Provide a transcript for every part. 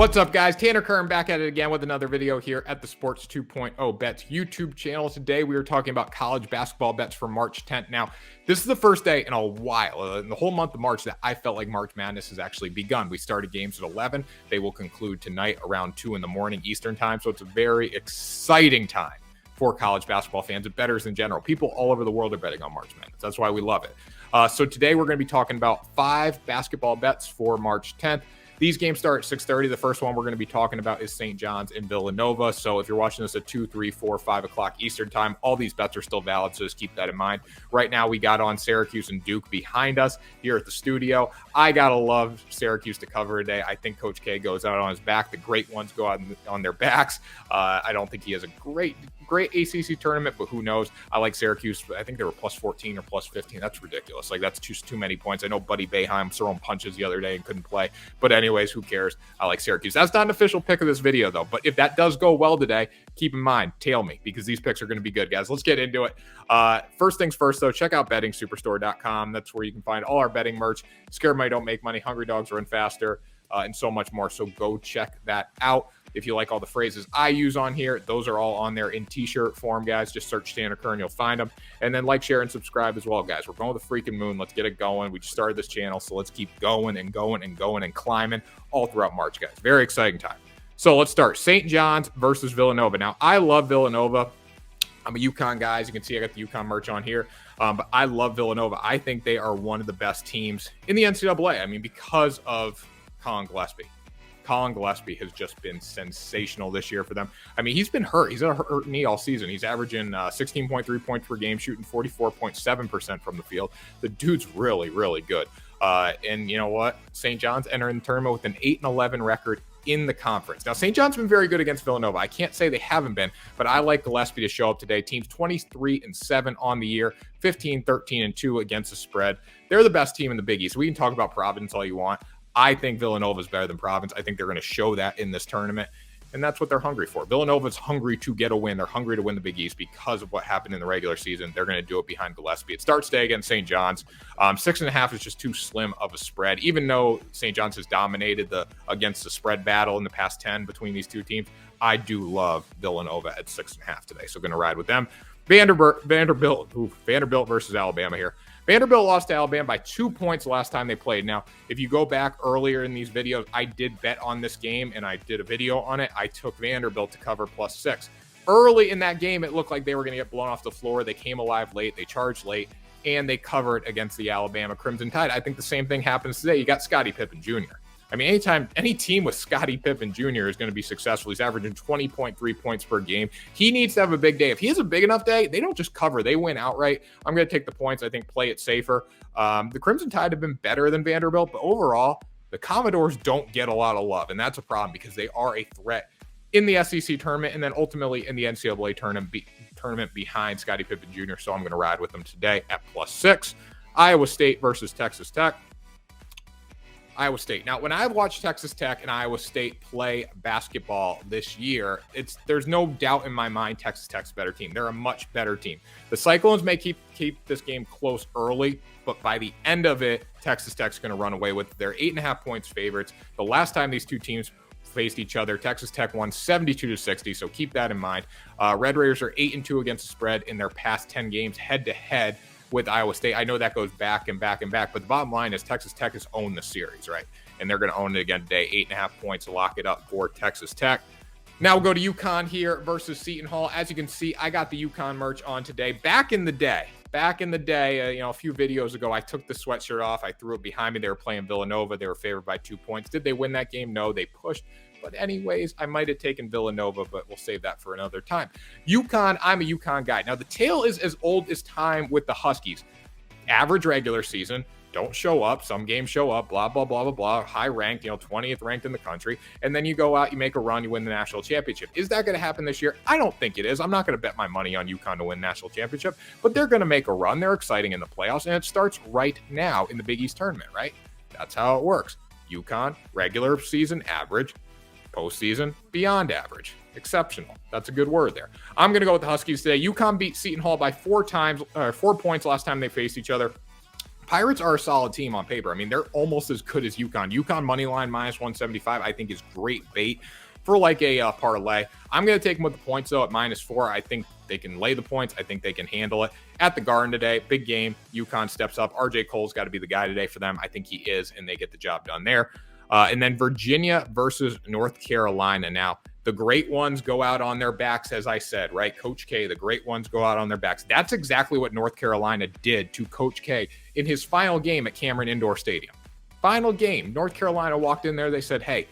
What's up, guys? Tanner Kern back at it again with another video here at the Sports 2.0 Bets YouTube channel. Today, we are talking about college basketball bets for March 10th. Now, this is the first day in a while, in the whole month of March, that I felt like March Madness has actually begun. We started games at 11. They will conclude tonight around 2 in the morning Eastern time. So it's a very exciting time for college basketball fans and bettors in general. People all over the world are betting on March Madness. That's why we love it. So today, we're going to be talking about 5 basketball bets for March 10th. These games start at 6:30. The first one we're going to be talking about is St. John's and Villanova. So if you're watching this at 2, 3, 4, 5 o'clock Eastern time, all these bets are still valid, so just keep that in mind. Right now, we got on Syracuse and Duke behind us here at the studio. I got to love Syracuse to cover today. I think Coach K goes out on his back. The great ones go out on their backs. I don't think he has a great ACC tournament, but who knows? I like Syracuse. I think they were plus 14 or plus 15. That's ridiculous. Like, that's just too many points. I know Buddy Boeheim throwing punches the other day and couldn't play. But anyways, who cares? I like Syracuse. That's not an official pick of this video, though. But if that does go well today, keep in mind, tail me, because these picks are going to be good, guys. Let's get into it. First things first, though, check out bettingsuperstore.com. That's where you can find all our betting merch. Scared money don't make money. Hungry dogs run faster. And so much more. So go check that out. If you like all the phrases I use on here, those are all on there in t-shirt form, guys. Just search Tanner Kern, you'll find them. And then like, share, and subscribe as well, guys. We're going to the freaking moon. Let's get it going. We just started this channel, so let's keep going and going and going and climbing all throughout March, guys. Very exciting time. So let's start. St. John's versus Villanova. Now, I love Villanova. I'm a UConn guy. As you can see, I got the UConn merch on here. But I love Villanova. I think they are one of the best teams in the NCAA. I mean, because of Colin Gillespie. Colin Gillespie has just been sensational this year for them. I mean, he's been hurt. He's had a hurt knee all season. He's averaging 16.3 points per game, shooting 44.7% from the field. The dude's really, really good. And you know what? St. John's entering the tournament with an 8-11 record in the conference. Now, St. John's been very good against Villanova. I can't say they haven't been, but I like Gillespie to show up today. Team's 23-7 on the year, 15-13-2 against the spread. They're the best team in the Big East. We can talk about Providence all you want. I think Villanova is better than Providence. I think they're going to show that in this tournament, and that's what they're hungry for. Villanova's hungry to get a win. They're hungry to win the Big East because of what happened in the regular season. They're going to do it behind Gillespie. It starts today against St. John's. 6.5 is just too slim of a spread. Even though St. John's has dominated against the spread battle in the past 10 between these two teams, I do love Villanova at 6.5 today, so going to ride with them. Vanderbilt versus Alabama here. Vanderbilt lost to Alabama by 2 points the last time they played. Now, if you go back earlier in these videos, I did bet on this game, and I did a video on it. I took Vanderbilt to cover +6. Early in that game, it looked like they were going to get blown off the floor. They came alive late. They charged late, and they covered against the Alabama Crimson Tide. I think the same thing happens today. You got Scottie Pippen Jr. I mean, any team with Scottie Pippen Jr. is going to be successful. He's averaging 20.3 points per game. He needs to have a big day. If he has a big enough day, they don't just cover. They win outright. I'm going to take the points. I think play it safer. The Crimson Tide have been better than Vanderbilt, but overall, the Commodores don't get a lot of love, and that's a problem because they are a threat in the SEC tournament and then ultimately in the NCAA tournament behind Scottie Pippen Jr., so I'm going to ride with them today at +6. Iowa State versus Texas Tech. Iowa State. Now, when I've watched Texas Tech and Iowa State play basketball this year, there's no doubt in my mind Texas Tech's a better team. They're a much better team. The Cyclones may keep this game close early, but by the end of it, Texas Tech's going to run away with their 8.5 points favorites. The last time these two teams faced each other, Texas Tech won 72-60, so keep that in mind. Red Raiders are 8-2 against the spread in their past 10 games head-to-head with Iowa State. I know that goes back and back and back, but the bottom line is Texas Tech has owned the series, right? And they're going to own it again today. 8.5 points to lock it up for Texas Tech. Now we'll go to UConn here versus Seton Hall. As you can see, I got the UConn merch on today. Back in the day, a few videos ago, I took the sweatshirt off. I threw it behind me. They were playing Villanova. They were favored by 2 points. Did they win that game? No, they pushed. But anyways, I might have taken Villanova, but we'll save that for another time. UConn, I'm a UConn guy. Now, the tale is as old as time with the Huskies. Average regular season, don't show up. Some games show up, blah, blah, blah, blah, blah. High ranked, 20th ranked in the country. And then you go out, you make a run, you win the national championship. Is that going to happen this year? I don't think it is. I'm not going to bet my money on UConn to win national championship, but they're going to make a run. They're exciting in the playoffs, and it starts right now in the Big East tournament, right? That's how it works. UConn, regular season average, postseason, beyond average. Exceptional. That's a good word there. I'm going to go with the Huskies today. UConn beat Seton Hall by 4 points last time they faced each other. Pirates are a solid team on paper. I mean, they're almost as good as UConn. UConn money line minus 175, I think, is great bait for like a parlay. I'm going to take them with the points, though, at -4. I think they can lay the points. I think they can handle it. At the Garden today, big game. UConn steps up. RJ Cole's got to be the guy today for them. I think he is, and they get the job done there. And then Virginia versus North Carolina. Now, the great ones go out on their backs, as I said, right? Coach K, the great ones go out on their backs. That's exactly what North Carolina did to Coach K in his final game at Cameron Indoor Stadium. Final game. North Carolina walked in there. They said, hey,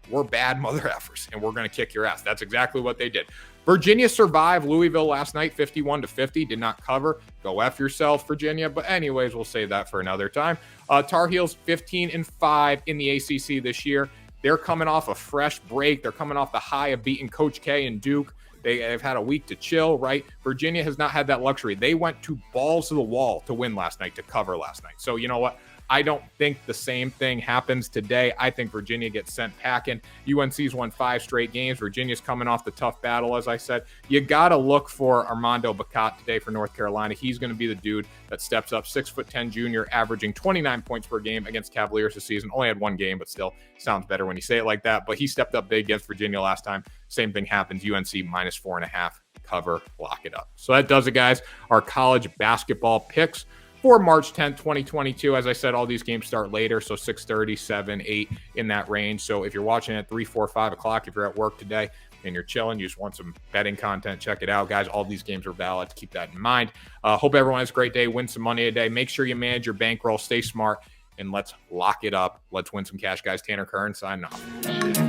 we're bad mother effers, and we're going to kick your ass. That's exactly what they did. Virginia survived Louisville last night, 51-50. Did not cover. Go F yourself, Virginia. But anyways, we'll save that for another time. Tar Heels 15-5 in the ACC this year. They're coming off a fresh break. They're coming off the high of beating Coach K and Duke. They've had a week to chill, right? Virginia has not had that luxury. They went to balls to the wall to win last night, to cover last night. So you know what? I don't think the same thing happens today. I think Virginia gets sent packing. UNC's won 5 straight games. Virginia's coming off the tough battle, as I said. You got to look for Armando Bacot today for North Carolina. He's going to be the dude that steps up. 6'10" junior, averaging 29 points per game against Cavaliers this season. Only had 1 game, but still sounds better when you say it like that. But he stepped up big against Virginia last time. Same thing happens. UNC -4.5. Cover, lock it up. So that does it, guys. Our college basketball picks for March 10th, 2022. As I said, all these games start later, so 6:30, 7, 8 in that range. So if you're watching at 3, 4, 5 o'clock, if you're at work today and you're chilling, you just want some betting content, check it out, guys. All these games are valid. Keep that in mind. Hope everyone has a great day. Win some money today. Make sure you manage your bankroll. Stay smart, and let's lock it up. Let's win some cash, guys. Tanner Kern signing off.